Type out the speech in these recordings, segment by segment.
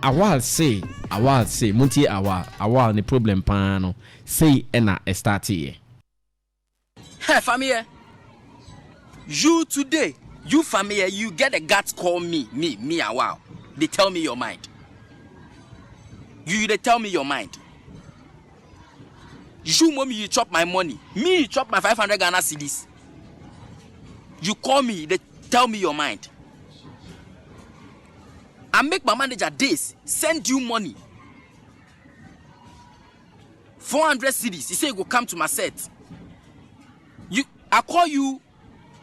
Awal say, Munti Awal ni problem pano. Say ena estati. Hey, Fameye. You today, you Fameye, you get the guts call me Awal. They tell me your mind. They tell me your mind. You mommy, you chop my money. Me, you chop my 500 Ghana cedis. You call me, they tell me your mind. I make my manager days send you money. 400 cedis. He say you go come to my set. I call you,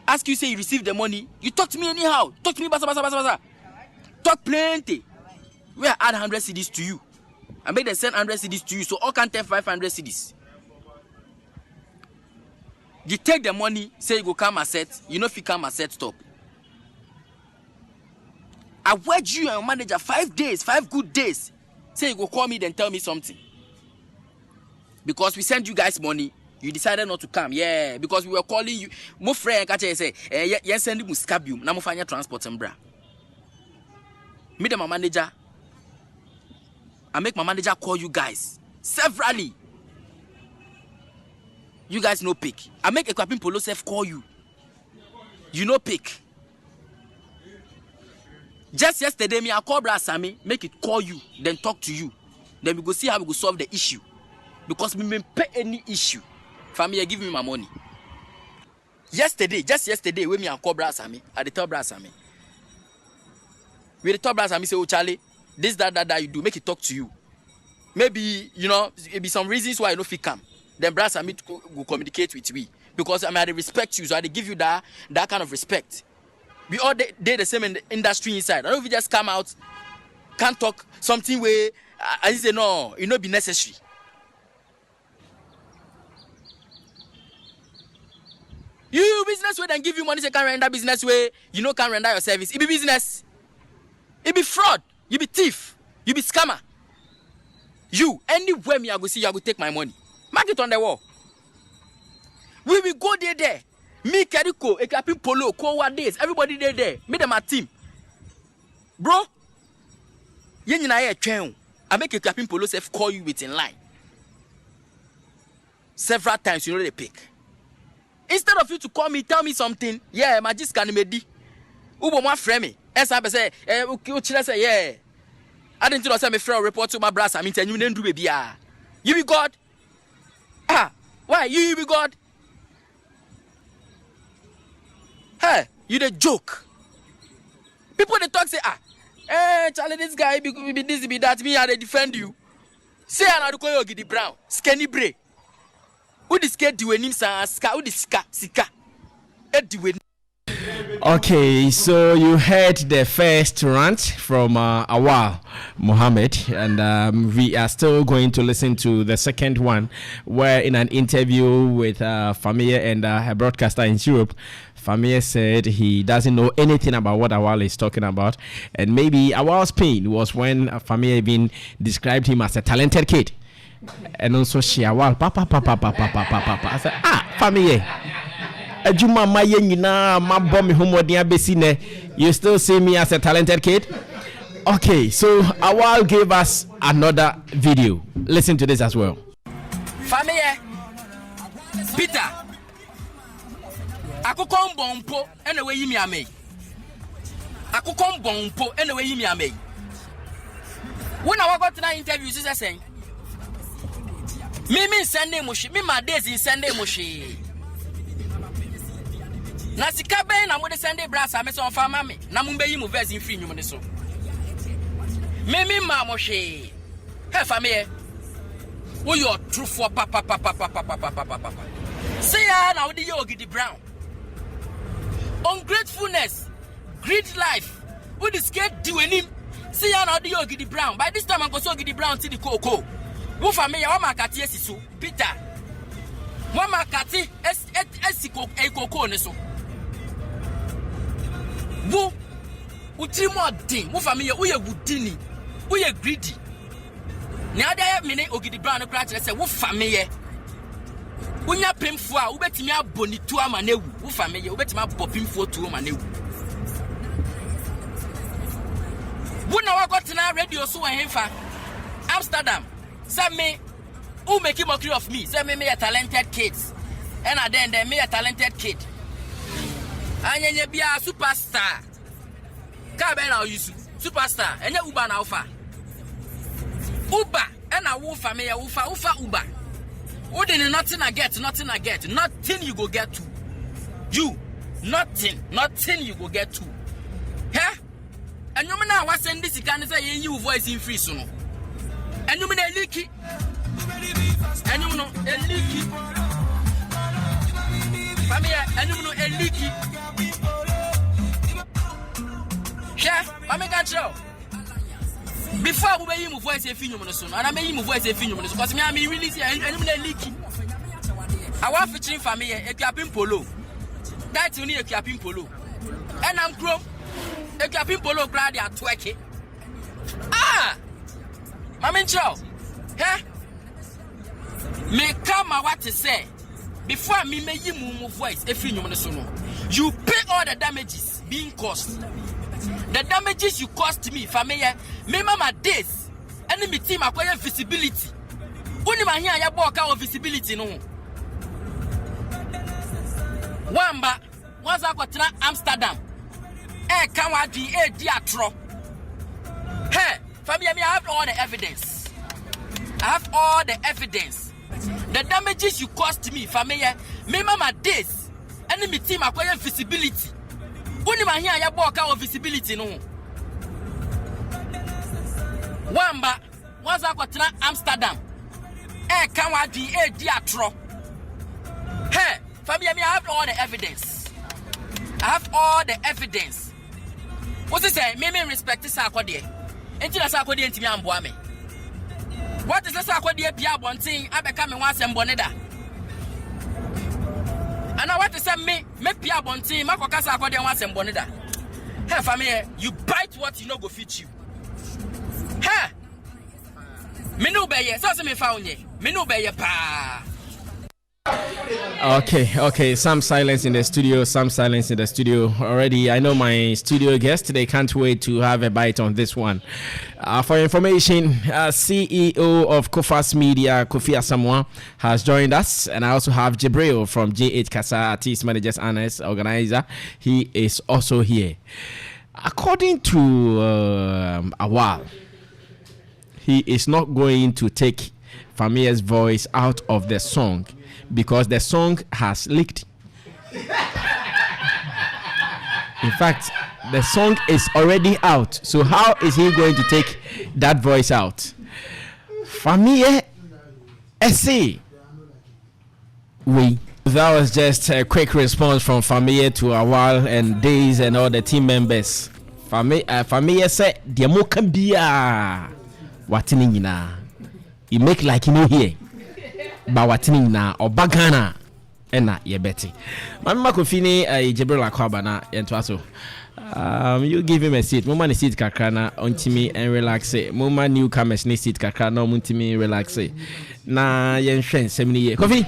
ask you say you receive the money. You talk to me anyhow. Talk to me basa. Talk plenty. We add 100 cedis to you. I make them send 100 cedis to you, so all can take 500 cedis. You take the money, say you go come a set. You know if you come a set, stop. I wed you and your manager 5 days, 5 good days. Say you go call me, then tell me something. Because we send you guys money, you decided not to come. Yeah, because we were calling you. My friend say, yes, send you scabium. Now find your transport and bra. Me and my manager. I make my manager call you guys severally. You guys no pick. I make a Equiping Polo self call you. You no pick. Just yesterday, me I call Brother Sammy, make it call you, then talk to you. Then we go see how we go solve the issue. Because we may pay any issue. Family, give me my money. Just yesterday, when me I call Brother Sammy, I tell Brother Sammy. We tell Brother Sammy say, oh Charlie, this, that you do, make it talk to you. Maybe, you know, it be some reasons why you don't fit come. Then Brother Sammy will communicate with me. Because I mean, I respect you, so I give you that kind of respect. We all they the same in the industry inside. I don't know if you just come out, can't talk something where I say no, it not be necessary. You business way then give you money, say can't render business way, you know can't render your service. It be business. It be fraud. You be thief. You be scammer. You, anywhere me I go see you, I go take my money. Mark it on the wall. We will go there. Me, Keriko, Equiping Polo, Kowa days, everybody there. Me them a team. Bro, you know I make Equiping Polo self call you within line. Several times, you know they pick. Instead of you to call me, tell me something. Yeah, my just can me. Ubo my friend. As I say, say, yeah. I didn't know me friend report to my brother. I mean, you didn't do baby. You be God. Why? You be God. Hey, you the joke. People they talk say, Charlie, this guy be this, be that. Me, I they defend you. Say another call you Gidi Brown, skinny bray. Who the scared do any ska? Who the sika? Okay, so you heard the first rant from Awal Mohammed, and we are still going to listen to the second one, where in an interview with Fameye and her broadcaster in Europe, Fameye said he doesn't know anything about what Awal is talking about, and maybe Awal's pain was when Fameye even described him as a talented kid, and also she Awal papa. I said, Fameye. You still see me as a talented kid? Okay, so Awal gave us another video. Listen to this as well. Fameye, Peter, ako kom bompo ene we yimi amei. Ako kom bompo ene we yimi amei. When I got to that interview, she saying, me Sunday mushi, me my days in Sunday mushi. Na sika ben na mo de Sunday brass ame so fa mame na mo be yi mo verse free nyum ne so me ma mo hwe he Fameye wo your true for papa say na wo de yo Gidi Brown ungratefulness greed life wo the scared do enim say na wo de yo Gidi Brown by this time I go so Gidi Brown ti the koko wo Fameye wa makati esiso Peter wa makati esiko ekoko ne so wo utrimo din wo Fameye wo ye wudini wo ye greedy na ada me ne Ogidi Brown no kra kire se wo Fameye wo nya pemfo a wo betimi abonitu ama na ewu wo Fameye wo betimi abopimfo tu ama na ewu wo na wa got na radio so and himfa Amsterdam. Sammy, who make mockery of me? Say me a talented kids. And then me a talented kid. And you be a superstar. Kabe na you superstar. And you Uber na ufa. Uber and a woofa me a ufa Uber. Who didn't nothing I get. Nothing you go get to. You nothing you go get to. Huh? And you now was send this can say you voice in free soon. And you mean a leaky. And you know a leaky. Fameye, and you know a leaky. Yeah, I make a show. Before we made him voice a film soon, and I made him voice a film because me, I mean, really, and you know a leaky. I want featuring Fameye, a capin polo. That's only a capin polo. And I'm grown. A capin polo crowd are twerking. Ah! Mammy Chow, eh? Me come what to say before me make you move voice if you know you pay all the damages being caused. The damages you caused me, Fameye, me mama days, enemy team acquire visibility. Only my here ya walk out of visibility no. Wamba, once I got to Amsterdam, come out the diatro. Hey! Family, I have all the evidence. I have all the evidence. The damages you caused me, family, me mama days, enemy team acquire visibility. Only my here ya walk out of visibility no. Wamba, once I got to Amsterdam, come out the diatro. Hey, family, I have all the evidence. I have all the evidence. What's it say? Me respect this accord. Enti na sakodi entimi amboa me. What is the sakodi pia bontin abeka me wansem bone da. Ana what is me pia bontin makoka sakodi wansem bone da. Hey family, you bite what you no go fit you. Hey. Me no be ye, so se me fa onye. Me no be ye pa. Okay. Some silence in the studio. Already, I know my studio guests. They can't wait to have a bite on this one. For information, CEO of Kofas Media, Kofi Asamoah, has joined us. And I also have Jibril from J8 Kasa, Artist Managers Honest Organizer. He is also here. According to Awal, he is not going to take Fameye's voice out of the song because the song has leaked. In fact, the song is already out. So how is he going to take that voice out? Fameye essay. Oui. That was just a quick response from Fameye to Awal and Days and all the team members. Fameye said, "Dia mo kan bia watini nyina. You make like you know here. Ba watini na obagana ena yebeti." Mama Kofini Jibril Akwaba na yentwaso. You give him a seat. Mama ni seat kakra na ontimi and relax. Mama newcomers ni seat kakra na ontimi relax. Na yenhwen semini ye. Kofi,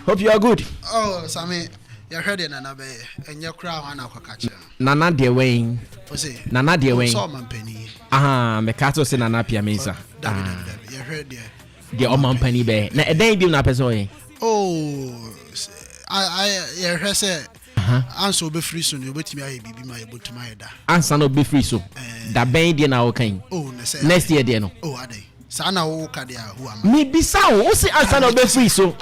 hope you are good. Oh, Sammy, you heard it Nana be and your crown na kwakache. Nana de wen. Nana de wen. So man penny. Aha, me kato se nana pia mesa. You heard there. The oman penny be. Na eden bi na peso yen. Oh, I heard say answer be free soon. You betimi aye bibi ma ye botuma da. Answer no be free so. Da ben dia na wo kan. Oh, next year dia no. Oh, ade. Sana wo ka dia who am. Me bisa wo say answer no be free so.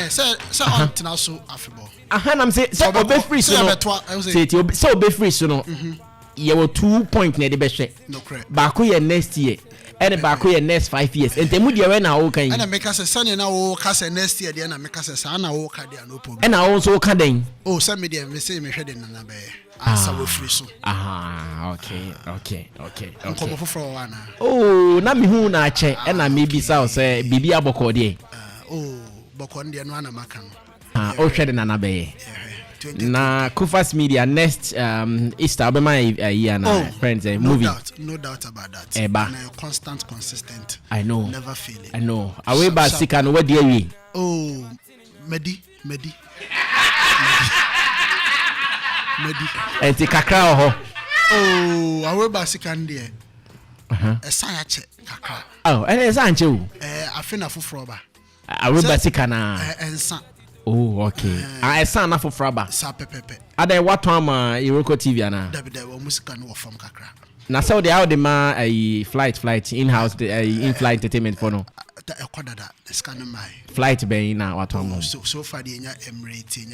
Say on so afebo. Nam say be free so no. Say be free so no. You were 2 point near the best. No correct. Baku ye next year. And baku ye next 5 years. And temu dia when na wo kan. And make us a son na wo ka say next year dia na make us a sana wo ka dia no problem. And I also ka den. Oh, some media me say me hwede na be. Answer we free so. Okay. Come for one. Oh, na me hu na ache. And na me bisa o say bibi aboko de. Oh, boko de no na maka no. O hwede na be. Na Kofas Media next Easter be my year na friends movie. No doubt about that. And constant, consistent. I know. Never failing. I know. Away ba sika no what dey we. Oh, Medi. Enti kakra ho. Oh, away ba sika ndie. a sign check. Oh, and it's Ancho. I think a full ba. I will basikana. And son. Oh, okay. I sign up for Fraba. Sa pepe. Are there what time Iroko TV ana? There were music and from Kakra. Na so they out the ma a flight in-house in-flight entertainment for no. Flight be na what time? So far the Emirates,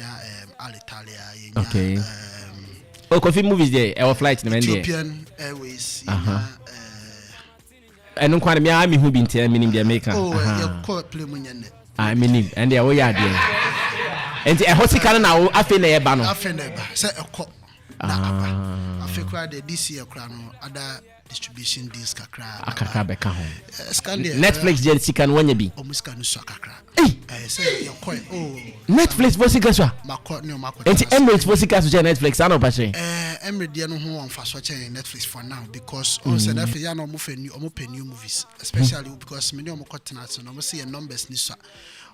Alitalia, okay. Oh, coffee movies there. Our flight in Ethiopian Airways. I don't quite me. I'm who been telling me in the America. Oh, you call play munyan. I mean, and they are way out there. And the hospital now. I feel a banner. I feel say a cop. I feel quite the this year crown other distribution deals kakra. Akaka beka home. Netflix just can when you be. Almost can so kakra. Hey, say your coin. Oh, Netflix bosika so. Makot no makot. And Emirates bosika so Netflix. I know, Patrick. Emirates dey no ho on fast watching Netflix for now because on say Netflix ya no mo pay new movies, especially because many of them so no see numbers ni so.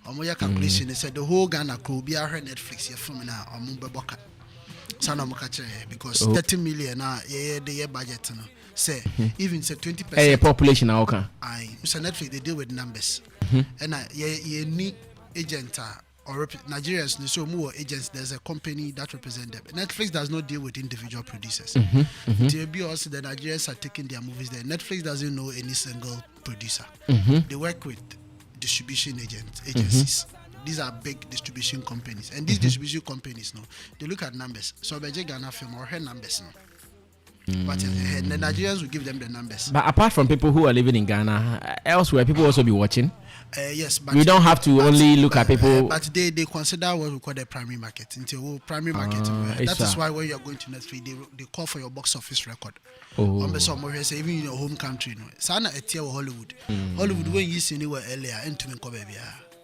Omo ya calculation they said the whole Ghana could be a Netflix your film now omo be boka. Sana mo catch because 30 million na the budget no. Say even say 20%. Hey, population now okay. So Netflix they deal with numbers. And you need agent or Nigerians so more agents. There's a company that represent them. Netflix does not deal with individual producers. To be also the Nigerians are taking their movies there. Netflix doesn't know any single producer. They work with distribution agencies. These are big distribution companies, and these distribution companies, no, they look at numbers. So Beje Ghana film or her numbers, no. But the Nigerians will give them the numbers. But apart from people who are living in Ghana, elsewhere people also be watching. Yes, but we don't have to only look at people. But they consider what we call the primary market. Into primary market, that is why when you are going to Netflix, they call for your box office record. Even in your home country, no. Sana etia Hollywood. Hollywood when you see anywhere earlier, into me baby.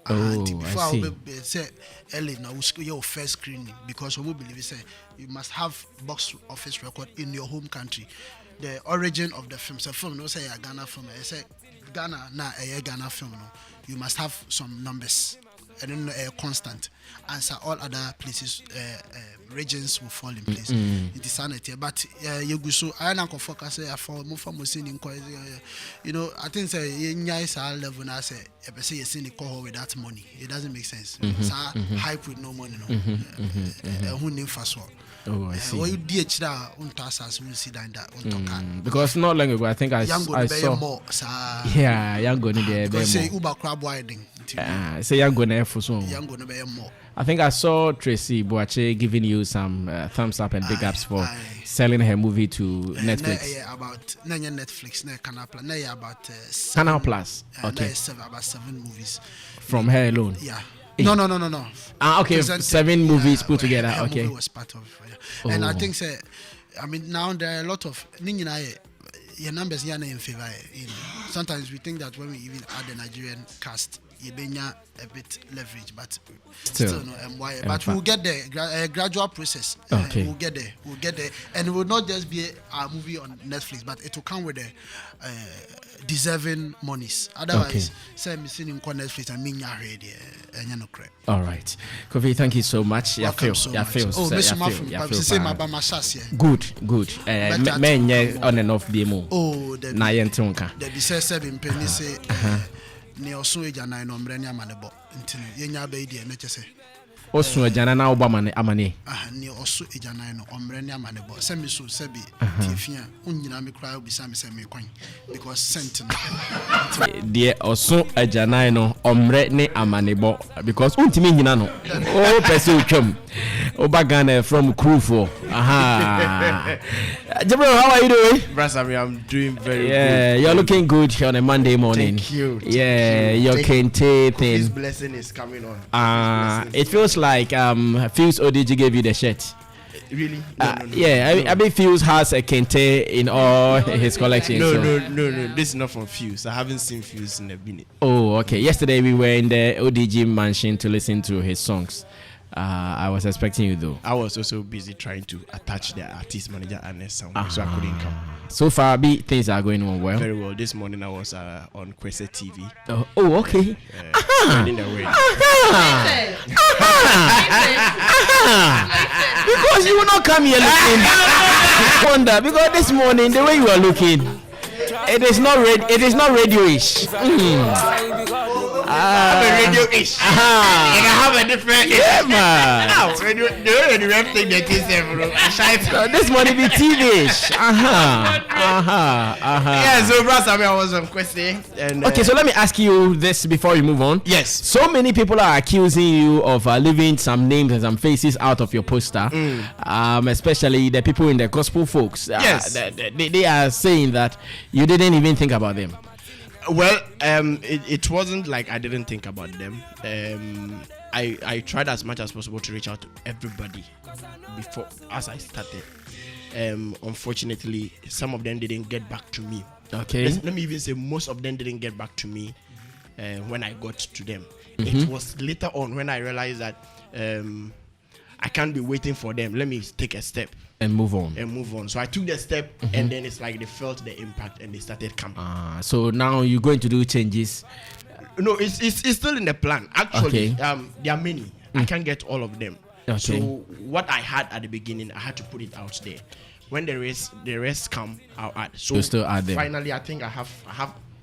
Before I say early now your first screening because we believe say you must have box office record in your home country. The origin of the film, so film no say a Ghana film, I say Ghana na a Ghana film no. You must have some numbers and then constant. And so all other places, regions will fall in place. It is sanity. But you go so I don't focus for more from you know, I think say is our level now say if say you send the call with that money. It doesn't make sense. So hype with no money no. Who name first one. Oh, I see. When you DH that untasas will see that because not long ago I think I saw more. Yeah, young go need because say Uber crab widening. Say young go na for so. Young go no be more. I think I saw Tracy Boache giving you some thumbs up and big ups for selling her movie to Netflix. About Netflix, Canal Plus, about Canal Plus. Okay. About 7 movies from her alone. Yeah. No. Okay, 7 movies put together. Okay. Movie was part of it. And I think I mean now there are a lot of your numbers here in favor. You know, sometimes we think that when we even add the Nigerian cast, you benya a bit leverage, but still no MY. But we'll get there. A gradual process. Okay. We'll get there, and it will not just be a movie on Netflix, but it will come with the deserving monies. Otherwise, say me seeing on Netflix and me already, and you know correct. All right, Kofi, thank you so much. Welcome so much. Oh, Miss Mafia, say my Good. Men on and off demo. Oh, the na yentonka. The be say 7 penny say. Ne oso eja na no mre ne amanebo ntino yenya ba ide na chese oso eja na obama ne amane ne oso eja na no omre ne amanebo se mi so se bi tifia unyina me kra obi sa me se me kwan because sent no de oso eja na no omre ne amanebo because untimi nyina no o pese utwam Obagana from Krufo. Jabril, how are you doing? Brasami, I'm doing very good. Yeah, you're looking good on a Monday morning. Thank you. Yeah, your kente thing. This blessing is coming on. It feels like Fuse ODG gave you the shirt. Really? No. Yeah, I mean Fuse has a kente in all his collection. No. This is not from Fuse. I haven't seen Fuse in a minute. Oh, okay. Yesterday we were in the ODG mansion to listen to his songs. I was expecting you though. I was also busy trying to attach the artist manager and sound, so I couldn't come. So far, things are going on well. Very well. This morning I was on Kwese TV. Oh, okay. Finding the way. Because you will not come here looking. Wonder because this morning the way you are looking. It is not It is not radio-ish. Radio-ish. And I have a different. Yeah, man. This money be TV-ish. Yeah, so Brother Sammy, I was on question. And, okay, so let me ask you this before you move on. Yes. So many people are accusing you of leaving some names and some faces out of your poster, especially the people in the gospel folks. Yes. They are saying that you didn't even think about them. Well, it wasn't like I didn't think about them. I tried as much as possible to reach out to everybody before as I started. Unfortunately, some of them didn't get back to me. Okay. Let me even say most of them didn't get back to me when I got to them. It was later on when I realized that I can't be waiting for them. Let me take a step and move on. So I took the step, and then it's like they felt the impact and they started coming. So now you're going to do changes? No, it's still in the plan. Actually, Okay. there are many. I can't get all of them. Okay. So what I had at the beginning, I had to put it out there. When the rest come, I'll add. So you still add them. Finally, I think I have.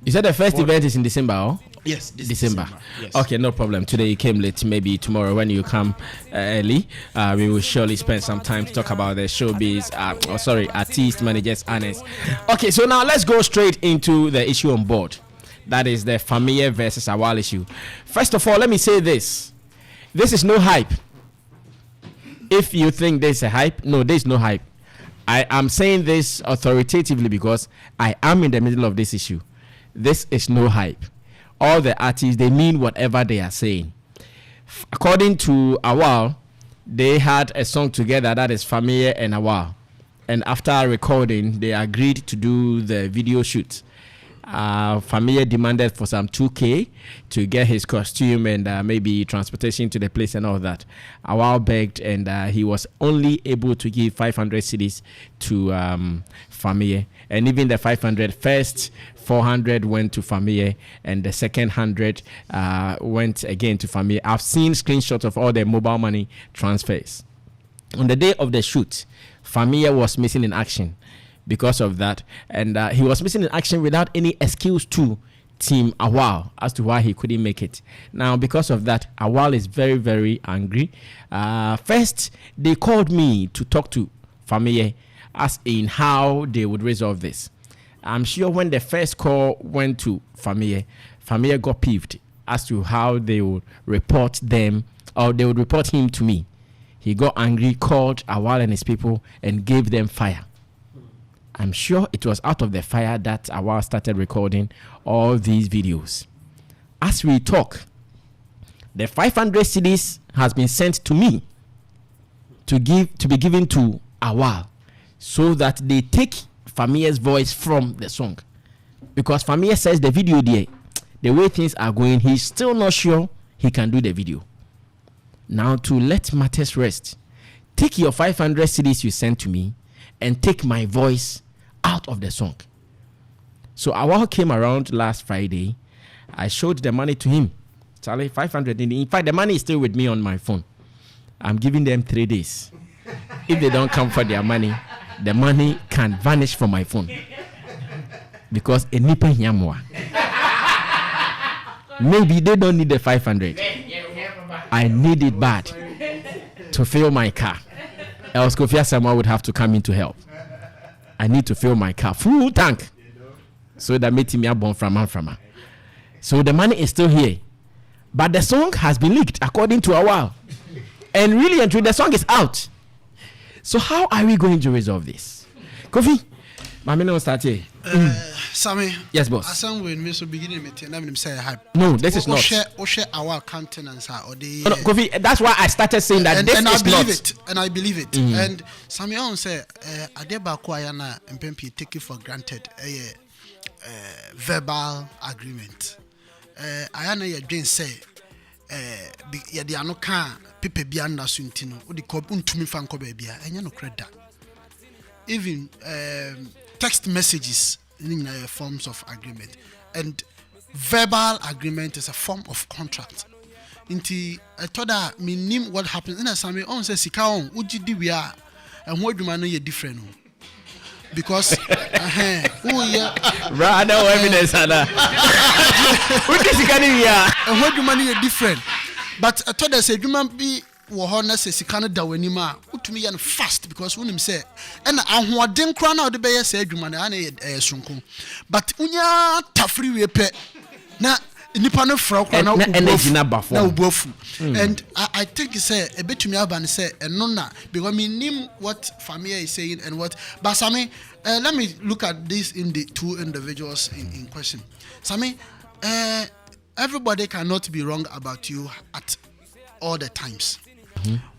You said the first event is in December, oh? Yes, this December. Yes. Okay, no problem. Today you came late. Maybe tomorrow when you come early, we will surely spend some time to talk about the Showbiz. Artist managers honest. Okay, so now let's go straight into the issue on board. That is the Fameye versus Awal issue. First of all, let me say this. This is no hype. If you think there's a hype, no, there's no hype. I am saying this authoritatively because I am in the middle of this issue. This is no hype. All the artists, they mean whatever they are saying. According to Awal, they had a song together, that is Fameye and Awal. And after recording, they agreed to do the video shoot. Fameye demanded for some 2K to get his costume and maybe transportation to the place and all that. Awal begged, and he was only able to give 500 cedis to Fameye. And even the 500 first 400 went to Fameye, and the second 100 went again to Fameye. I've seen screenshots of all the mobile money transfers. On the day of the shoot, Fameye was missing in action. Because of that, and he was missing in action without any excuse to Team Awal as to why he couldn't make it. Now, because of that, Awal is very, very angry. First, they called me to talk to Fameye as in how they would resolve this. I'm sure when the first call went to Fameye got peeved as to how they would report them, or they would report him to me. He got angry, called Awal and his people, and gave them fire. I'm sure it was out of the fire that Awal started recording all these videos. As we talk, the 500 CDs has been sent to me to be given to Awal so that they take Fameye's voice from the song. Because Fameye says the video there, the way things are going, he's still not sure he can do the video. Now, to let matters rest, take your 500 CDs you sent to me and take my voice out of the song. So Awal came around last Friday. I showed the money to him. Charlie, 500. In fact, the money is still with me on my phone. I'm giving them 3 days. If they don't come for their money, the money can vanish from my phone. Because enipa nyamwa. Maybe they don't need the 500. I need it bad to fill my car. Else Kofi Asama would have to come in to help. I need to fill my car full tank so that made me born from. So the money is still here, but the song has been leaked according to Awal, and really and truly the song is out. So how are we going to resolve this? Kofi, my name start here. Sammy. Yes, boss. As some when we so beginning meeting, I'm say hype. No, this is not. Share our countenance or the. No, Kofi, that's why I started saying that this and is not. And I believe it. And Sammy on say, Adeba Kwayana and Pempi take it for granted a verbal agreement. Ayana ya dream say, ya di anoka pipe bianda suntino. Udi ko untumi fanko bebia. Enya no credit. Even text messages in forms of agreement, and verbal agreement is a form of contract. Inti I told her me name what happens in a Sammy on says sika on ujidi we are and what do man know different. because oh yeah, rather evidence and what is what money is different. But I thought I said you might be Wahona says he can't do any more. To me and fast because when him say and I didn't crown out the bay said you man and but unya tafri wepe na nipa no fra kwa na ubofu and I think he say a bit to me and say and nona because me name what Fameye is saying and what but Sammy let me look at this in the two individuals in question. Sammy everybody cannot be wrong about you at all the times.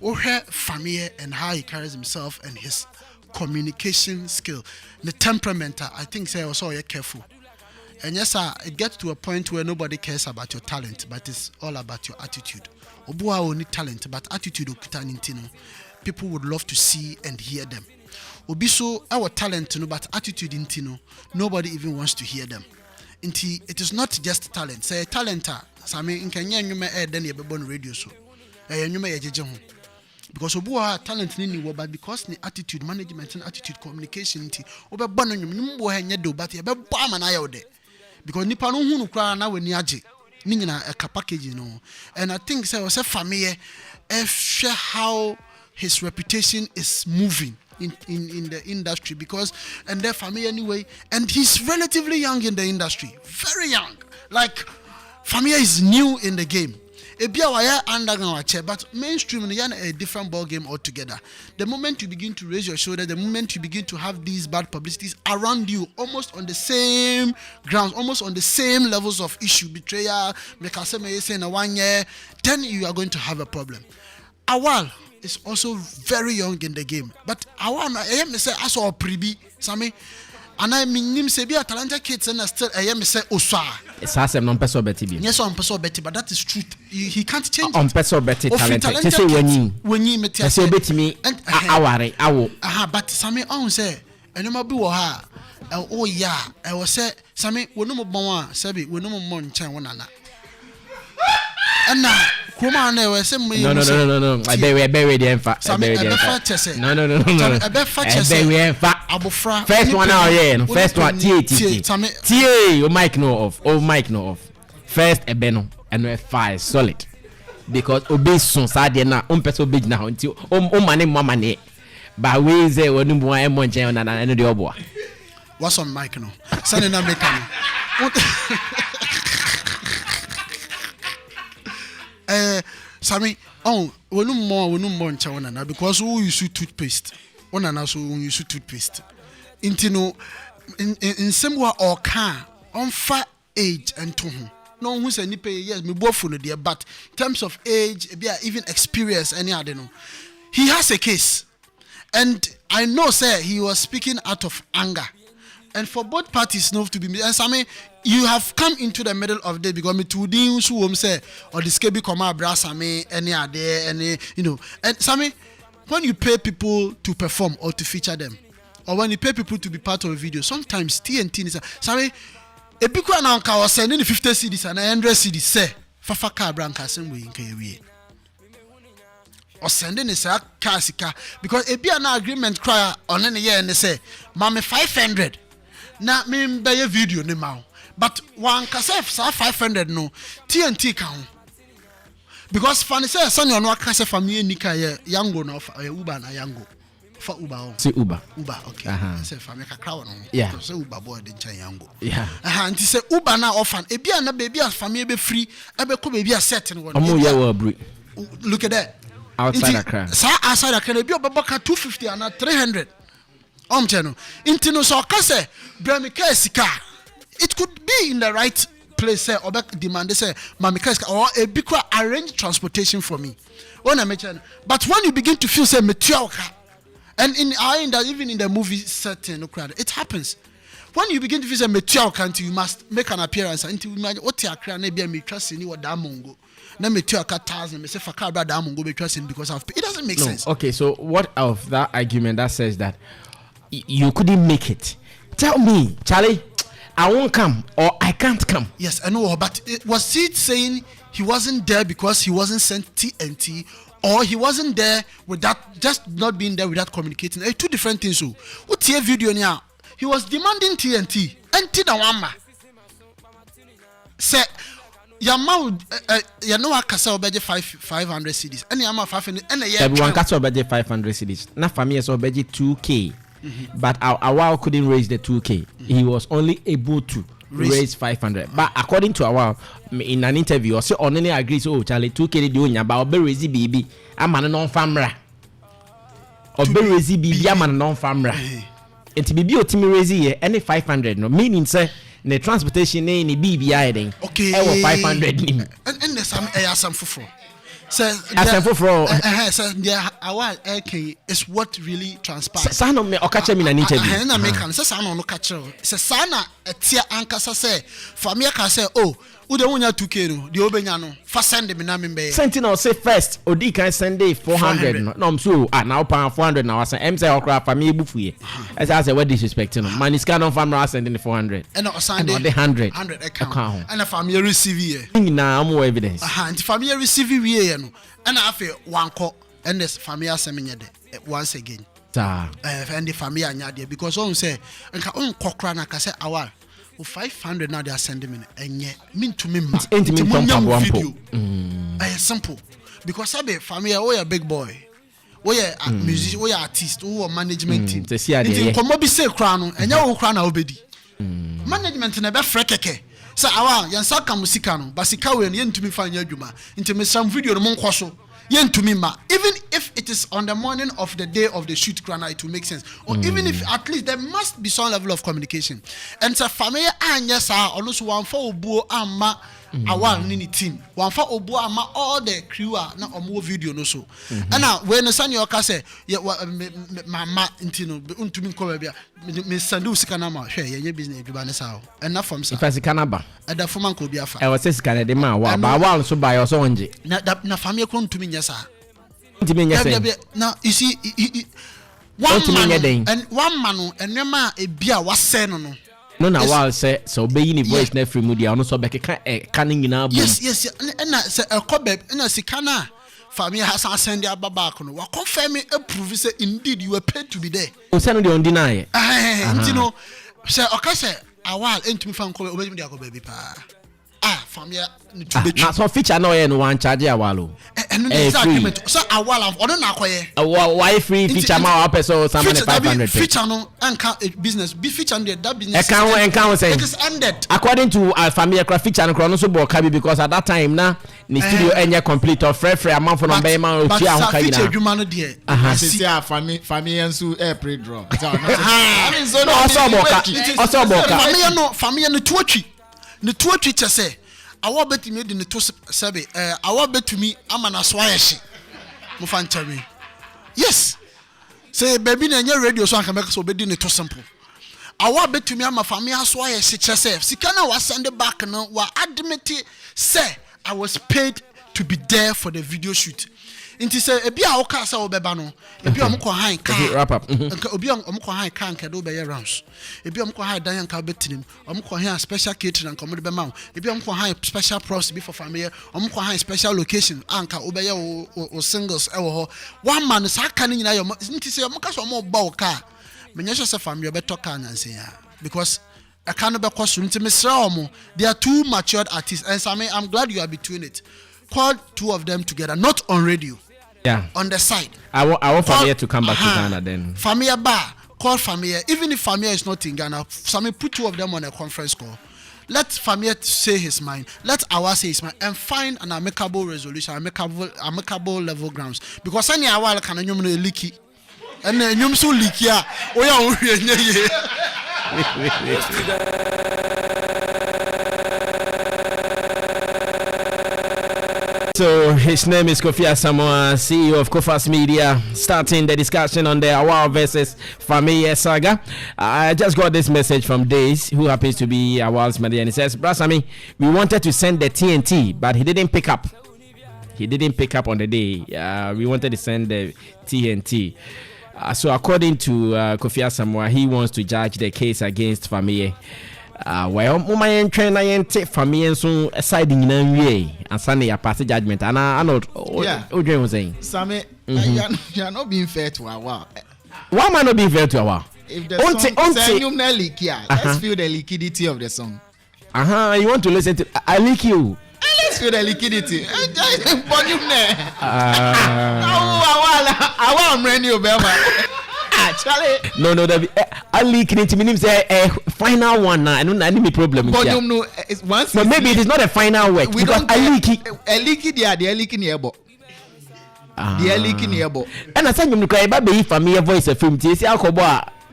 Fameye and how he carries himself and his communication skill, the temperament, I think say also you're careful. And yes, sir, it gets to a point where nobody cares about your talent, but it's all about your attitude. Obua only talent, but attitude people would love to see and hear them. Obiso our talent, but attitude intino, nobody even wants to hear them. It is not just talent. Say talent, Sammy in Kenya you may add then you be born radio so. Because obuwa talent ni but because the attitude management and attitude communication obe ban no mbo hanye do but e be ba man ayode because nipa no hunu kra na weni age ni nyina e ka package no and I think say Fameye share how his reputation is moving in the industry because and their Fameye anyway and he's relatively young in the industry, very young, like Fameye is new in the game. But mainstream is a different ball game altogether. The moment you begin to raise your shoulder, the moment you begin to have these bad publicities around you, almost on the same grounds, almost on the same levels of issue, betrayal, then you are going to have a problem. Awal is also very young in the game, but Awal, I say, I saw a preview, Sammy. And I mean, him say be a talented kids and still I am say Osa. It's has a non person betty. Yes, on person betty, but that is truth. He can't change. On person betty talented. Say when you met say betty me and awo. But Sammy on say and no be ha. Oh yeah, I was say Sammy we no mo bon say we no mo mon chan one na. And now Kuma na we say no. I bury the enfa. No. I bury Abofra. First one now, yeah. First one, TA. Your mic no off. First, a beno and we fire solid because obey son sad na person big now until money. But we say when you want money on and the oboa. What's on mic no? Sending a mechanic. Sammy, we no more in China because we use toothpaste. One and also use toothpaste. Intino in some way or can on far age and to him. No who say ni pay yes, me both for the but in terms of age, even experience, any I don't know. He has a case. And I know sir he was speaking out of anger. And for both parties not to be and Sammy, you have come into the middle of the because me to din so say or the scaby come brass Sammy any are there any and Sammy when you pay people to perform or to feature them or when you pay people to be part of a video sometimes TNT is Sammy a big one anka was sending 50 CDs and 100 CDs say fafa car branca same way in KW or sending is a car because a be an agreement cry on any year and they say mama 500 na me buy a video ni ma but one kasef 500 no TNT count because funny say son you no akase Fameye nika yango no Uber na yango for Uber say Uber okay say Fameye kakra no yeah say Uber boy dey chan yango yeah anti say Uber na offer e bia na baby as Fameye be free e be ko baby a set no omo ya wa bri look at that outside Accra sa outside Accra be obaka 250 and 300 channel intino so kase bremi ka sika it could be in the right place say or demand say mama ka sika or a big arrange transportation for me when I mention but when you begin to feel say metuaka and even in the movie setting it happens when you begin to feel say metuaka you must make an appearance until you imagine what Accra na be me trust ni what damongo na metuaka 1000 me say for car brother damongo be trusting because of it doesn't make sense. Okay, so what of that argument that says that you couldn't make it? Tell me, Charlie, I won't come or I can't come. Yes, I know, but was he saying he wasn't there because he wasn't sent TNT or he wasn't there with that, just not being there without communicating? Two different things. So, what's your video now? he was demanding TNT. Enti na wama. Say Yama you know akasa obeje 500 cedis. Any yama 500 and a year. Everyone kasa obeje 500 cedis. Na Fameye so obeje 2k. But Awal couldn't raise the 2k. He was only able to raise 500. But according to Awal in an interview, or say only agrees, oh Charlie 2k di onya ba obe raise bibi amana non famra. Obe raise bibi amana non famra. Enti bibi otimi raise ye any 500 no meaning say the transportation ni bibi aiden. Okay. E 500 nim. And there's some fufro. So Awal AK is what really transpired. Sana me okache me na interview. Na me kan say sana no kache. Say sana etia ankasa say Fameye ka say oh ude wonya 2k no de obenya no fa send me na me be. Sentinel say first odi kan send 400 no I'm so now pan 400 now say em say okra Fameye bufuye. As I say what disrespecting no man is can on family sending 400 and on Sunday 100 account and Fameye receive here na am evidence and Fameye receive here no and afi wanko and this Fameye asem de once again and the Fameye anya there because on say nka on kokra na ka say Awal 500 now they are sending me enye mean to me ma video simple because I be Fameye we a big boy we a musician we a artist we a management team nti komo bi say kra no enye wo kra na obedi management na be frekeke say Awal yansa ka musika no basika we no yentumi fa nya adwuma nti me sam video no monko so yentumi ma even if it is on the morning of the day of the shoot krana it will make sense or even if at least there must be some level of communication and so Fameye anya sa ono so wan fa obuo amma Awal ni team wan fa obuo amma all the crew na omo video no so and now when san your ka say mama ntino untumi ko bia me sandu sika na ma hwe ye business eduba ne sa and na from sa if sika na ba ada foma ko bia fa e was sika na de ma wa ba Awal so ba yo so onje na Fameye ko ntumi nya sa ntumi nya sa now you see one man enema e bia wase no no na Awal say so be uni voice na free media no so be ka kan nyina bo yes and na say e ko be na sika na Fameye has send their back no wa confirm me prove say indeed you were paid to be there o say no dey on deny you know say okay say Awal entumi fan ko obedi me akọ baby pa Fameye to be na so feature no ye no wan charge Awal o and no agreement so Awal on na akoye why free feature ma wa person some 500 feature no anka business be feature that business can say it is ended according to Fameye craft feature no so bo ka because at that time na ni studio enye complete of free amount for number man o tia ho ka ina feature adwuma no de see Fameye nso pre draw I mean so no also boka Fameye no tuatwi chese Awal betumi de ne to sebe Awal betumi amana so ayeshi mo fa ntami yes say baby na nya radio so anka make so obedi ne to simple Awal betumi ama Fameye so ayeshi chese sika na wa send back no wa admit say I was paid to be there for the video shoot inti say ebi a woka say obeba no ebi omko han kan wrap up obi omko han kan ka do be rounds ebi omko han dan kan betinim omko han special catering kan mo be ma ebi omko han special props be for Fameye omko han special location anka obeye o singles e wo ho one man sa kan nyina yo inti say omka so mo ba wo ka menye say Fameye be to kan nyanse ya because I can't be question inti me they are two matured artists and Sammy I'm glad you are between it call two of them together not on radio. Yeah. On the side. I want Fameye to come back to Ghana then. Fameye call Fameye. Even if Fameye is not in Ghana, Sammy put two of them on a conference call. Let Fameye say his mind. Let Awal say his mind and find an amicable resolution, amicable level grounds. Because any Awal can nyum no leaky. And nyum so leaky ah. Oya So his name is Kofi Asamoah, CEO of Kofas Media, starting the discussion on the Awal versus Fameye saga. I just got this message from Days, who happens to be Awal's manager, and he says, "Bro Sammy, we wanted to send the TNT, but he didn't pick up. He didn't pick up on the day. We wanted to send the TNT." So according to Kofi Asamoah, he wants to judge the case against Fameye. Well, my train I ain't Fameye so side in and Sunday a pass judgment. And I know what was saying. Sammy, you're not being fair to Awal. Why am I not being fair to Awal? if the song say you na leak, let's feel the liquidity of the song. You want to listen to I leak you. Let's feel the liquidity. No, I leak it means a final one. I don't have any problem. But maybe it is not a final word. We don't I leak it. A leaky, they are leaking here, but they are leaking here, but and I said you cry baby Fameye voice a film. See how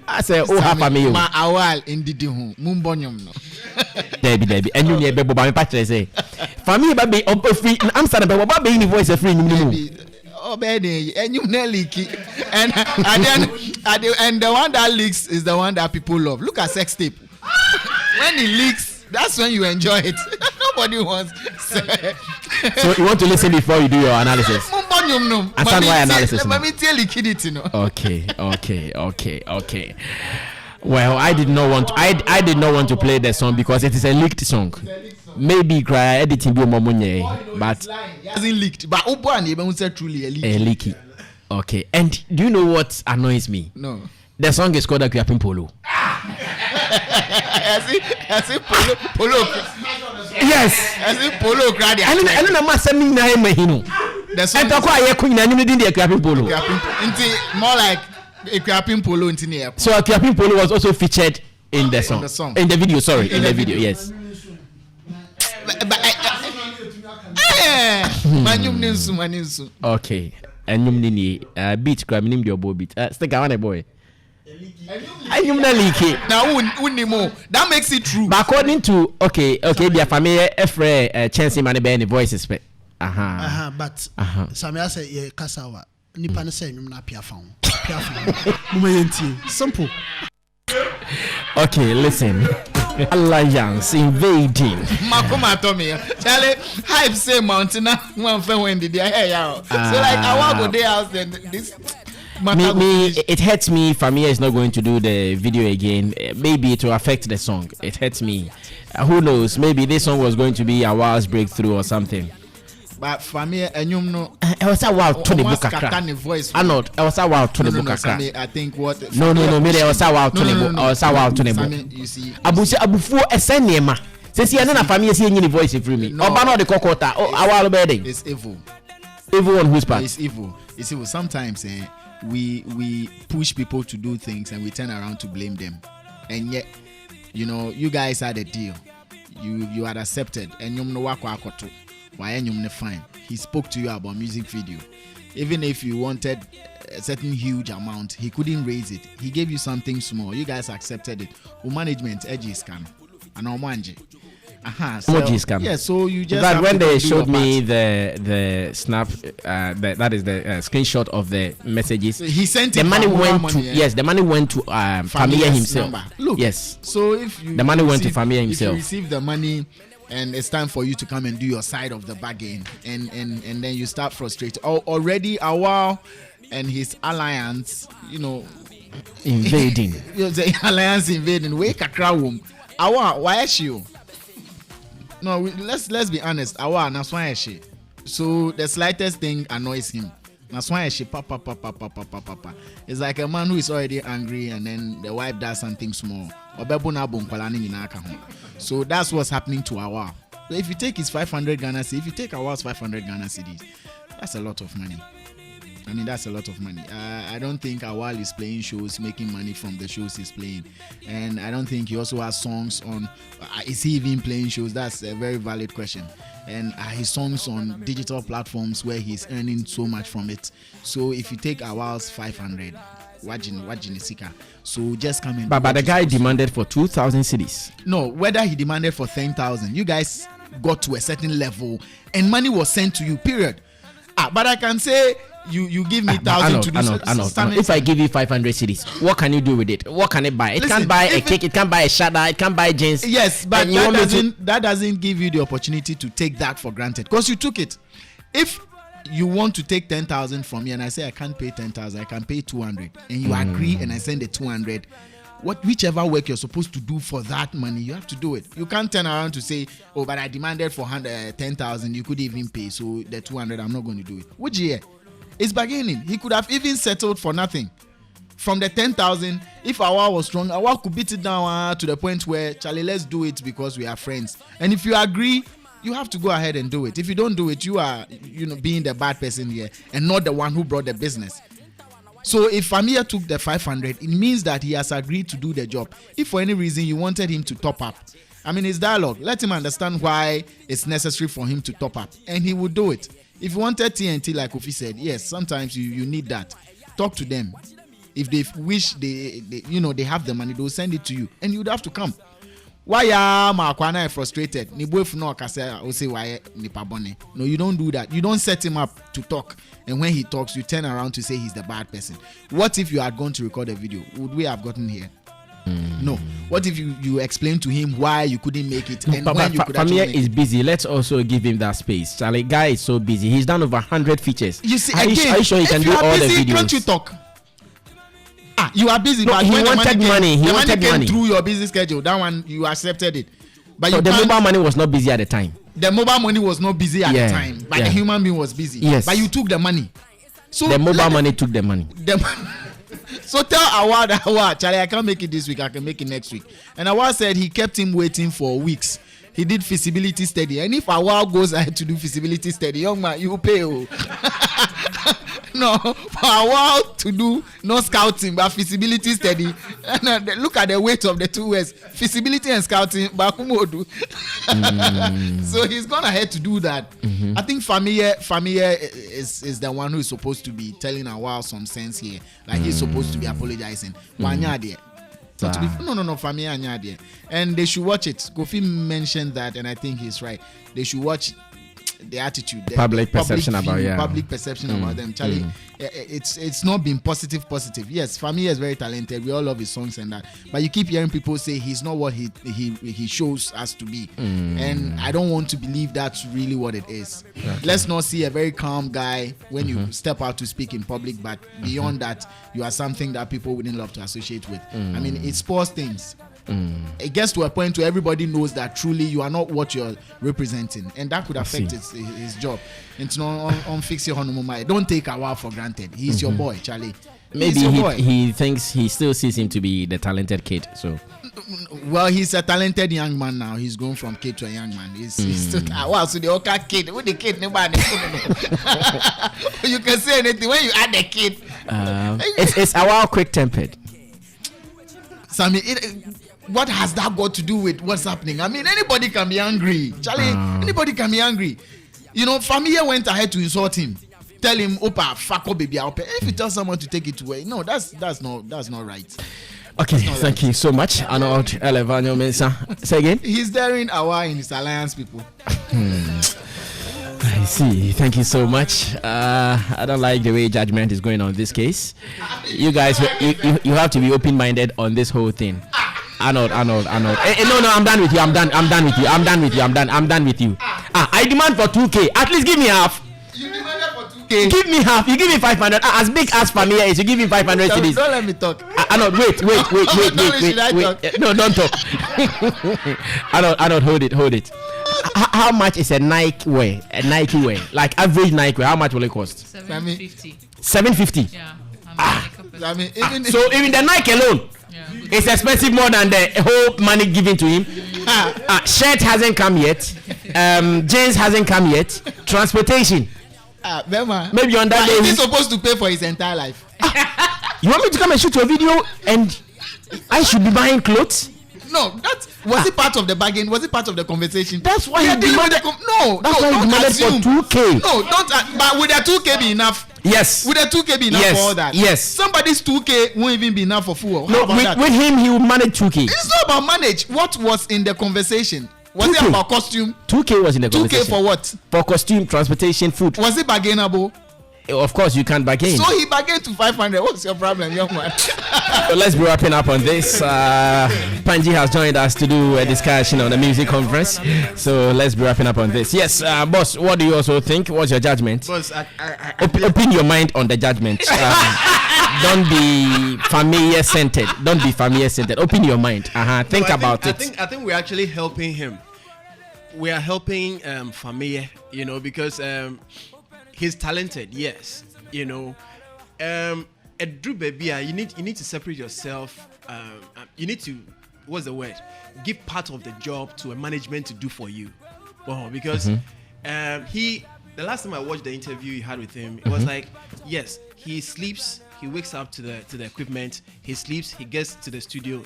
I say oh Fameye Awal in the home mumbonyum no. Debbie and you never by my patch say Fameye baby up free Amsterdam baby in voice a free oh baby and you nearly leaky and the one that leaks is the one that people love. Look at sex tape. When it leaks, that's when you enjoy it. Nobody wants. So you want to listen before you do your analysis? Understand why analysis? Okay. Well, I did not want to play the song because it is a leaked song. Maybe cry editing be momunye, but hasn't leaked. But Oban even said truly a leaky. Okay, and do you know what annoys me? No. The song is called Akuapin Polo. I see polo. Yes. I see polo crowd. I don't know sending na him. The song. And I queen and you didn't Akuapin Polo. More like Akuapin Polo in the airport. So Akuapin Polo was also featured in the song. In the video, sorry. In the video, yes. Okay. And you beat crime in your beat. Stick on boy. Now that makes it true. But according to their Fameye Efre chance man be any voices but Sammy say ye kasawa nipa ne say nwum na pia fa ho simple. Okay, listen. Alliance invading. Makoma Tommy. Charlie, hype say mountain one friend when did they hear out. So like I want go there house then this it hurts me. Fameye is not going to do the video again. Maybe it will affect the song. It hurts me. Who knows? Maybe this song was going to be Awal's breakthrough or something. But Fameye enyum no. I was a wild to the book akra. Arnold, I was a wild to the book akra. I think what. No. Me I was a wild to the book. I was a wild to the book. You see. Abufu esenema. Since you are not Fameye see any voice free me. Obano the kokota. Awal bedi. It's evil. Evil on whose part? It's evil. It's evil. Sometimes we push people to do things and we turn around to blame them, and yet you guys had a deal. You had accepted, and you know why you fine. He spoke to you about music video. Even if you wanted a certain huge amount, he couldn't raise it. He gave you something small. You guys accepted it. Management edgy scam and omanje. Yeah, so you just. But when they showed me the snap, that is the screenshot of the messages. So he sent the money went to the money went to Fameye himself. Number. Look, yes. So if you the money went to Fameye himself. If you receive the money, and it's time for you to come and do your side of the bargain, and then you start frustrated. Already Awal and his alliance, invading. The alliance invading. Wake a crowd. Awal, why is you? No, let's be honest. Awal, that's why she. So the slightest thing annoys him. That's why she papa. It's like a man who is already angry and then the wife does something small. So that's what's happening to Awal. So if you take his 500 Ghana cedis, if you take Awal's 500 Ghana cedis, that's a lot of money. I mean, that's a lot of money. I don't think Awal is playing shows, making money from the shows he's playing. And I don't think he also has songs on... is he even playing shows? That's a very valid question. And his songs on digital platforms where he's earning so much from it. So if you take Awal's 500, wajin sika. So just come in. But the guy demanded for 2,000 cedis. No, whether he demanded for 10,000, you guys got to a certain level and money was sent to you, period. But I can say... You give me 1,000 to do something. If I give you 500 cedis, what can you do with it? What can it buy? It can't buy a cake. It can't buy a shada. It can't buy jeans. Yes, but that doesn't give you the opportunity to take that for granted because you took it. If you want to take 10,000 from me and I say I can't pay 10,000, I can pay 200, and you agree and I send the 200. Whichever work you're supposed to do for that money, you have to do it. You can't turn around to say, oh, but I demanded for 10,000. You could even pay, so the 200 I'm not going to do it. Which year? It's bargaining. He could have even settled for nothing. from the 10,000, if Awal was strong, Awal could beat it down to the point where, Charlie, let's do it because we are friends. And if you agree, you have to go ahead and do it. If you don't do it, you are, being the bad person here and not the one who brought the business. So if Fameye took the 500, it means that he has agreed to do the job. If for any reason you wanted him to top up, I mean, it's dialogue. Let him understand why it's necessary for him to top up, and he will do it. If you wanted TNT, like Kofi said, yes, sometimes you need that. Talk to them. If they wish they have the money, they'll send it to you, and you would have to come. Why am I frustrated? No, you don't do that. You don't set him up to talk, and when he talks, you turn around to say he's the bad person. What if you had gone to record a video? Would we have gotten here? No. What if you explain to him why you couldn't make it and when you could actually make is busy. Let's also give him that space. Charlie, guy is so busy. He's done over 100 features. You see, are you sure he can do all the videos? Can't you talk? You are busy, no, but he when wanted money. He wanted money through your busy schedule. That one you accepted it. But so the mobile money was not busy at the time. The mobile money was not busy at the time, but the human being was busy. Yes. But you took the money. So the mobile money took the money. So tell Awal, Charlie, I can't make it this week. I can make it next week. And Awal said he kept him waiting for weeks. He did feasibility study, and if Awal goes ahead to do feasibility study, young man, you pay. No, for Awal to do no scouting but feasibility study. And look at the weight of the two words: feasibility and scouting. So he's gone ahead to do that. I think Fameye is the one who is supposed to be telling Awal some sense here. Like he's supposed to be apologizing. No, Fameye Anyadie. And they should watch it. Kofi mentioned that, and I think he's right. They should watch the attitude, the public perception about them. Charlie, it's not been positive. Yes, Fameye is very talented. We all love his songs and that. But you keep hearing people say he's not what he shows us to be, and I don't want to believe that's really what it is. Okay. Let's not see a very calm guy when you step out to speak in public, but beyond that, you are something that people wouldn't love to associate with. I mean, it spoils things. It gets to a point where everybody knows that truly you are not what you're representing, and that could affect his job. It's not on fix your honeymoon. Don't take Awal for granted. He's your boy, Charlie. Maybe he thinks he still sees him to be the talented kid. So, well, he's a talented young man now. He's going from kid to a young man. He's still so the okay kid with the kid. Nobody. You can say anything when you add the kid. It's Awal quick-tempered. Sammy, what has that got to do with what's happening? I mean, anybody can be angry. Charlie, anybody can be angry. Fameye went ahead to insult him. Tell him, Opa, fuck up, baby. If you tell someone to take it away, no, that's not right. Okay, thank you so much. Arnold Elevanyo Mensah. Say again? He's daring Awal in his alliance, people. I see. Thank you so much. I don't like the way judgment is going on this case. You guys, you have to be open-minded on this whole thing. Arnold. No, I'm done with you. I'm done with you. I demand for 2K. At least give me half. You demanded for 2K. Give me half. You give me 500. As big as Fameye is, you give me 500 CDs. Don't let me talk. Arnold, wait. No, don't talk. Arnold, hold it. How much is a Nike wear? Like average Nike wear, how much will it cost? 750. 750. Yeah. So even the Nike alone, it's expensive more than the whole money given to him. Shirt hasn't come yet. Jeans hasn't come yet. Transportation. Maybe on that day he's supposed to pay for his entire life. You want me to come and shoot your video and I should be buying clothes? No, was it part of the bargain? Was it part of the conversation? That's why he demanded. That's why he demanded for 2K. No, don't. But would the 2K be enough? Yes. Would the 2K be enough for all that? Yes. Somebody's 2K won't even be enough for food. No, with him, he will manage 2K. It's not about manage. What was in the conversation? Was 2K. It about costume? 2K was in the conversation. 2K for what? For costume, transportation, food. Was it bargainable? Of course, you can't bargain. So he bargained to 500. What's your problem, young man? So let's be wrapping up on this. Panji has joined us to do a discussion on the music conference. So let's be wrapping up on this. Yes, boss, what do you also think? What's your judgment? Boss, open your mind on the judgment. Don't be Fameye centered. Open your mind. Think about it. I think we're actually helping him. We are helping Fameye, because he's talented, yes. a Drew baby, you need to separate yourself. You need to, what's the word? Give part of the job to a management to do for you. Because the last time I watched the interview you had with him, it was like, yes, he sleeps, he wakes up to the equipment, he sleeps, he gets to the studio,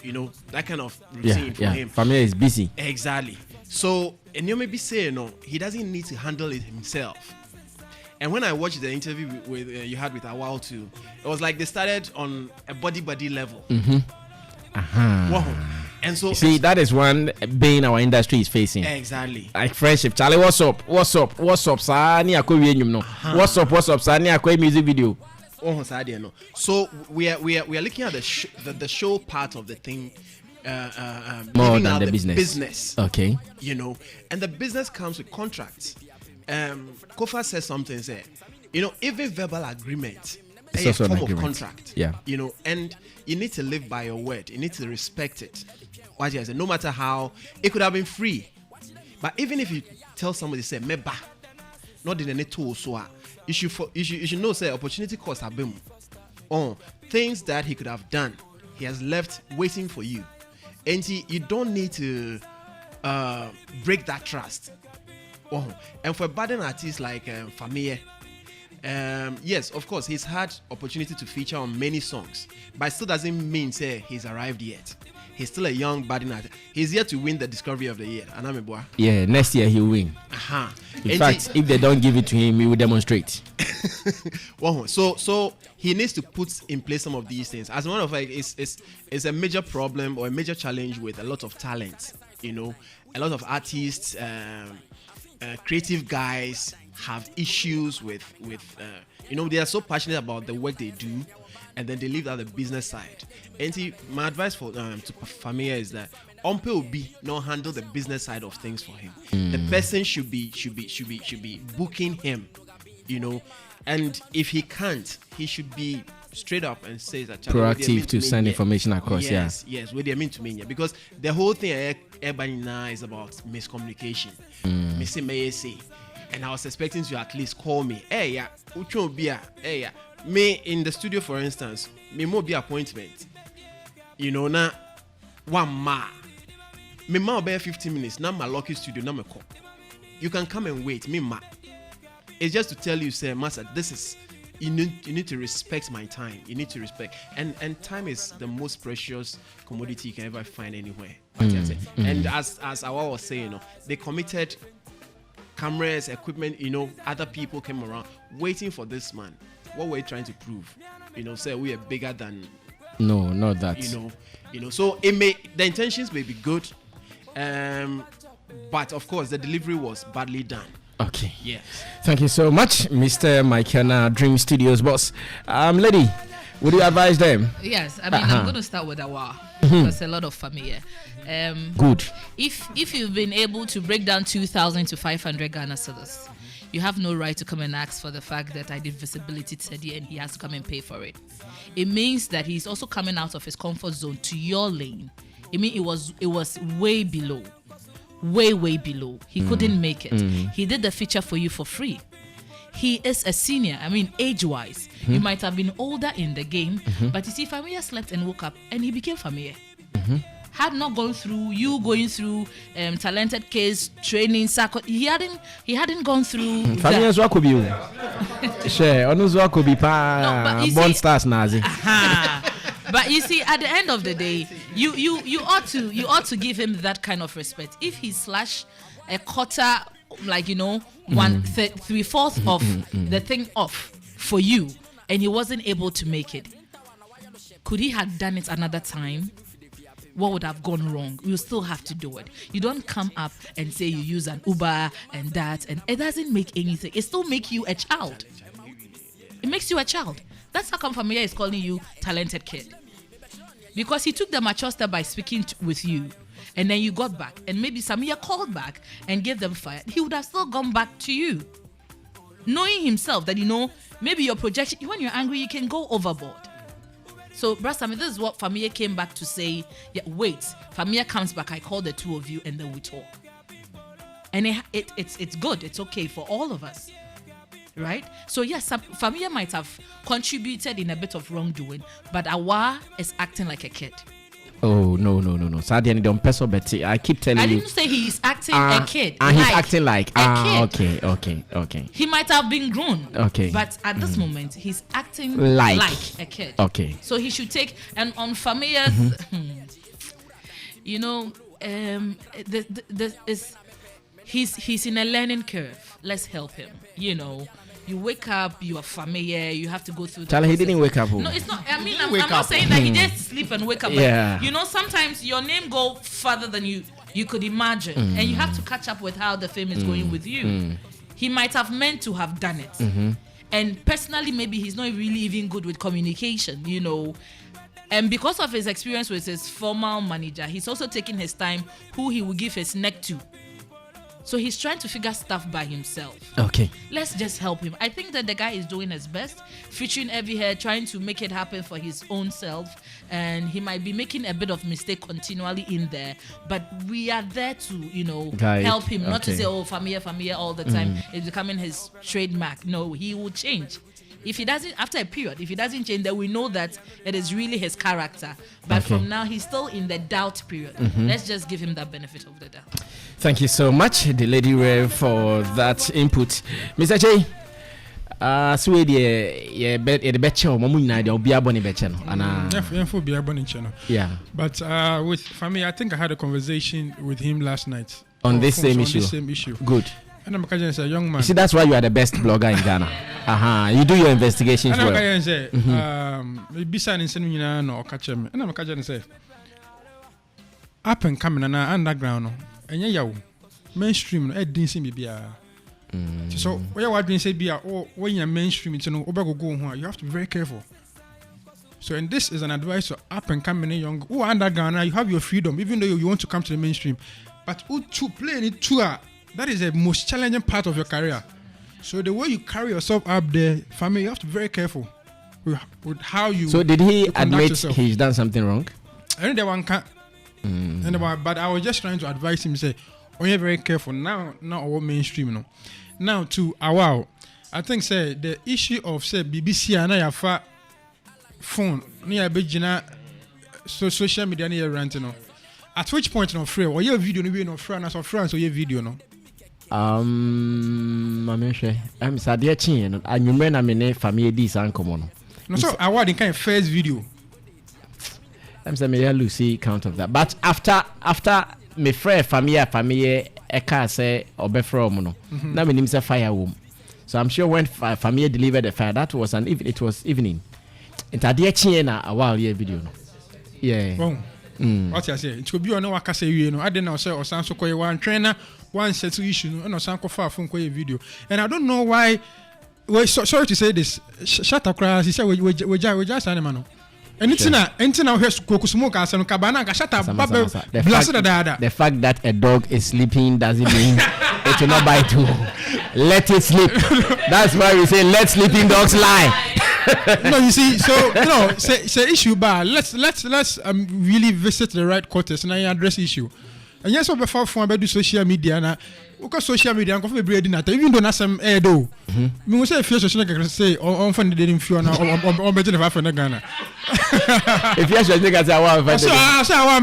that kind of routine for him. Family is busy. Exactly. So, and you may be saying, no, he doesn't need to handle it himself. And when I watched the interview with you had with Awal too, it was like they started on a body level. Wow. And so, see, that is one being our industry is facing. Exactly. Like friendship. Charlie, what's up? Sani akwe no. What's up? Sani akwe music video. So we are looking at the show part of the thing. More than the business. Okay. And the business comes with contracts. Kofa says something. Even verbal agreement. It's a also form an agreement. of contract. Yeah. And you need to live by your word. You need to respect it. What you say, no matter how it could have been free, but even if you tell somebody say meba, not in any tool, so you should know say opportunity cost have been on things that he could have done. He has left waiting for you, and you don't need to break that trust. And for a budding artist like Fameye. Yes, of course, he's had opportunity to feature on many songs, but it still doesn't mean say he's arrived yet. He's still a young budding artist. He's here to win the Discovery of the Year. Yeah, next year he'll win. In fact, if they don't give it to him, he will demonstrate. So he needs to put in place some of these things. As a matter of fact, it's a major problem or a major challenge with a lot of talent. A lot of artists, creative guys have issues with they are so passionate about the work they do, and then they leave out the business side. And my advice to Fameye is that Ompe will be not handle the business side of things for him. The person should be booking him, and if he can't, he should be straight up and say that proactive to send information across. Yes, what they mean to me, because the whole thing now is about miscommunication. And I was expecting to at least call me. Me in the studio, for instance, me more be appointment. Na one ma. Me ma be 15 minutes. Now my lucky studio, now my call. You can come and wait. Me ma. It's just to tell you, say, Master, this is you need to respect my time. You need to respect, and time is the most precious commodity you can ever find anywhere. And as Awal was saying, they committed cameras, equipment, other people came around waiting for this man. What were you trying to prove? Say we are bigger than. No, not that. So the intentions may be good, but of course the delivery was badly done. Okay. Yes. Thank you so much, Mr. Mike Dream Studios boss. Lady, would you advise them? Yes, I mean I'm going to start with Awal. There's a lot of Fameye. Good. If you've been able to break down 2,000 to 500 Ghana cedis, you have no right to come and ask for the fact that I did visibility study and he has to come and pay for it. It means that he's also coming out of his comfort zone to your lane. I mean, it was way below. Way below. He couldn't make it. He did the feature for you for free. He is a senior. I mean, age-wise, you might have been older in the game, but you see, Fameye slept and woke up, and he became Fameye. Had not gone through talented case training, he hadn't gone through. Fameye as well could be. Share, on could be born stars nazi. But you see, at the end of the day, you ought to give him that kind of respect. If he slash a quarter, like 3/4 of the thing off for you, and he wasn't able to make it, could he have done it another time? What would have gone wrong? You still have to do it. You don't come up and say you use an Uber and that, and it doesn't make anything. It still makes you a child. It makes you a child. That's how come Fameye is calling you talented kid. Because he took the mature step by speaking with you, and then you got back, and maybe Samia called back and gave them fire. He would have still gone back to you, knowing himself that maybe your projection. When you're angry, you can go overboard. So, Brasami, this is what Fameye came back to say. Yeah, wait, Fameye comes back. I call the two of you, and then we talk. And it's good. It's okay for all of us. right? So yes, Fameye might have contributed in a bit of wrongdoing, but Awal is acting like a kid. Oh no. Sadly, don't peso Betty. I keep telling you. I didn't say he's acting a kid. He's acting like a kid. Okay. He might have been grown. Okay. But at this moment, he's acting like a kid. Okay. So he should take, and on Fameye's, you know, he's in a learning curve. Let's help him. You know, you wake up, you are Fameye, you have to go through. Charlie, he didn't wake up. No, it's not. I mean, I'm not saying that he did sleep and wake up. Yeah. But, you know, sometimes your name go further than you could imagine, and you have to catch up with how the fame is going with you. He might have meant to have done it, and personally, maybe he's not really even good with communication. You know. And because of his experience with his former manager, he's also taking his time who he will give his neck to. So he's trying to figure stuff by himself. Okay. Let's just help him. I think that the guy is doing his best, featuring every hair, trying to make it happen for his own self. And he might be making a bit of mistake continually in there. But we are there to, you know, help him. Not to say, oh, Fameye all the time. It's becoming his trademark. No, he will change. If he doesn't, after a period, if he doesn't change, then we know that it is really his character. But from now, he's still in the doubt period. Let's just give him that benefit of the doubt. Thank you so much, the lady Ray, for that input. Mr. J, so the betcha or Mamuna, there'll be a bonny betcha. Yeah. But with Fameye, I think I had a conversation with him last night. On this same issue. Good. And I'm a young man. See, that's why you are the best blogger in Ghana. You do your investigations well. And I'm say, up and coming and underground, and yeah, mainstream, I didn't see me be a. So, where I didn't say be a, or when you're mainstream, it's no Obago go home, you have to be very careful. So, and this is an advice to up and coming young who are underground, you have your freedom, even though you want to come to the mainstream. But who to play it tour? That is the most challenging part of your career. So the way you carry yourself up there, Fameye, you have to be very careful with how you. So did he admit yourself. He's done something wrong? I think that one can't. But I was just trying to advise him, say, oh, you're very careful. Now all mainstream, you know. Now to Awal, I think say the issue of say BBC and I have phone near Bejina social media near rant, you know. At which point no free or your video no free and so France or your video no. I'm Sadia Chin and you men amene Fameye this uncommon. No, so I want the kind of first video. I'm saying me Lucy count of that. But after me friend Fameye Eka say obefro no. Na me nim say fire womb. So I'm sure when Fameye delivered the fire, that was it was evening. And Sadia Chin na Awal your video no. Yeah. Well, what I say, it could be on no say you know. I didn't know say or sound so one trainer. One set issue and some far from video, and I don't know why. Well, sorry to say this. Shut up, class. He said we just animal. And it's not. And now here's smoke as and cabana. Shut up, the fact that a dog is sleeping doesn't mean it will not bite too. Let it sleep. That's why we say let sleeping dogs lie. No, you see, so you know, say issue bar. Let's really visit the right quarters and I address issue. And yes, before do social media na because social media and coffee bread na even though na some air do me will say fear social media say on fund didn't feel na on better if I Ghana if you social media say I want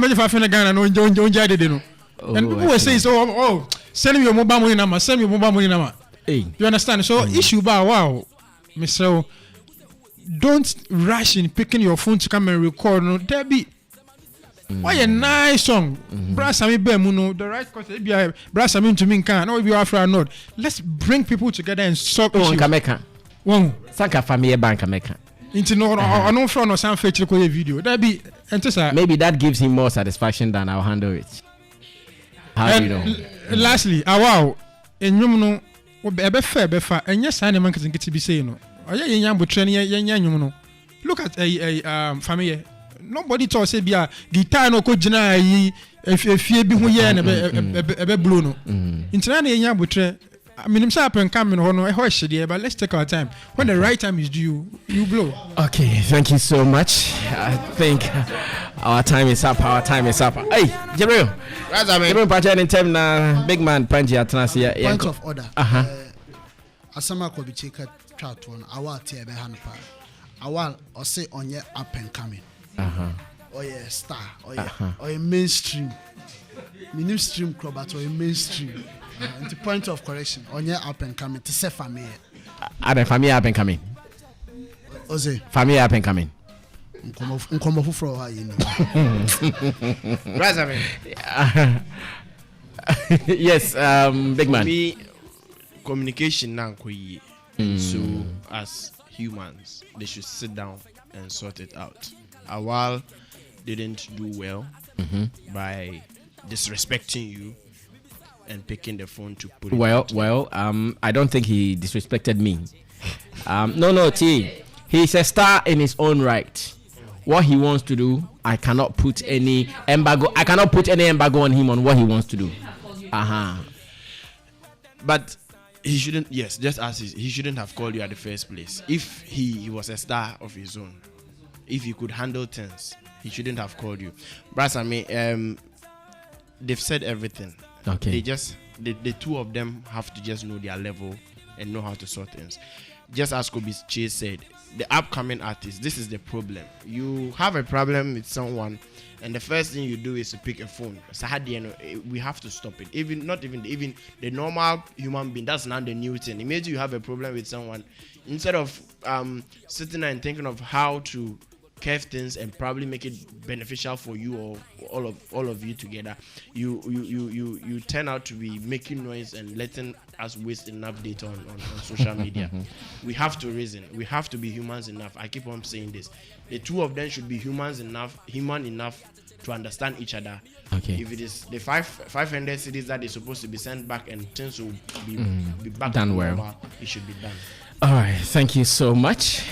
better if Ghana no jade no and people will say so send me your mobile money number hey you understand so issue ba wow Mr. Don't rush in picking your phone to come and record no there be why a nice song, Brass Sammy Bemuno, the right course, Brass Sammy to me can, or if you are for a nod. Let's bring people together and solve issues. Kameka. One. Sanka Fameye Bank Kameka. Into no front or some fetch video. That be maybe that gives him more satisfaction than I'll handle it. How do you know? Lastly, wow, and you know, befa, and yes, I am getting to be saying no. Are you young but training you know? Look at a Fameye. Nobody told say bia guitar no ko gina yi efie bi ho ye na be blow no intina na enya botre minim say apen kam no no e ho hye but let's take our time when the right time is due you blow. Okay, thank you so much. I think our time is up. Hey Jibril, Jibril Pacha in time na big man Panji atnasi ya point of order. asama ko bi cheka twat one Awal tie be han pa Awal or say onye up and coming or yeah star or yeah mainstream minim stream club at or mainstream the point of correction onye up and coming to say Fameye Fameye up and coming Oze Fameye up and coming nkomo fufro ha yini Brother, yes big man me communication now so as humans they should sit down and sort it out. Awal didn't do well by disrespecting you and picking the phone to put it I don't think he disrespected me. No T, he's a star in his own right. What he wants to do, I cannot put any embargo on him on what he wants to do. But he shouldn't, yes, just as he shouldn't have called you at the first place. If he was a star of his own, if he could handle things, he shouldn't have called you. Brass, I mean, they've said everything. Okay. The two of them have to just know their level and know how to sort things. Just as Kobe Chase said, the upcoming artist, this is the problem. You have a problem with someone, and the first thing you do is to pick a phone. We have to stop it. Even the normal human being, that's not the new thing. Imagine you have a problem with someone, instead of sitting there and thinking of how to curve things and probably make it beneficial for you or all of you together, you turn out to be making noise and letting us waste enough data on social media. We have to reason. We have to be humans enough. I keep on saying this. The two of them should be human enough to understand each other. Okay. If it is the 500 cities that is supposed to be sent back and things will be back done to well, normal, it should be done. All right, thank you so much.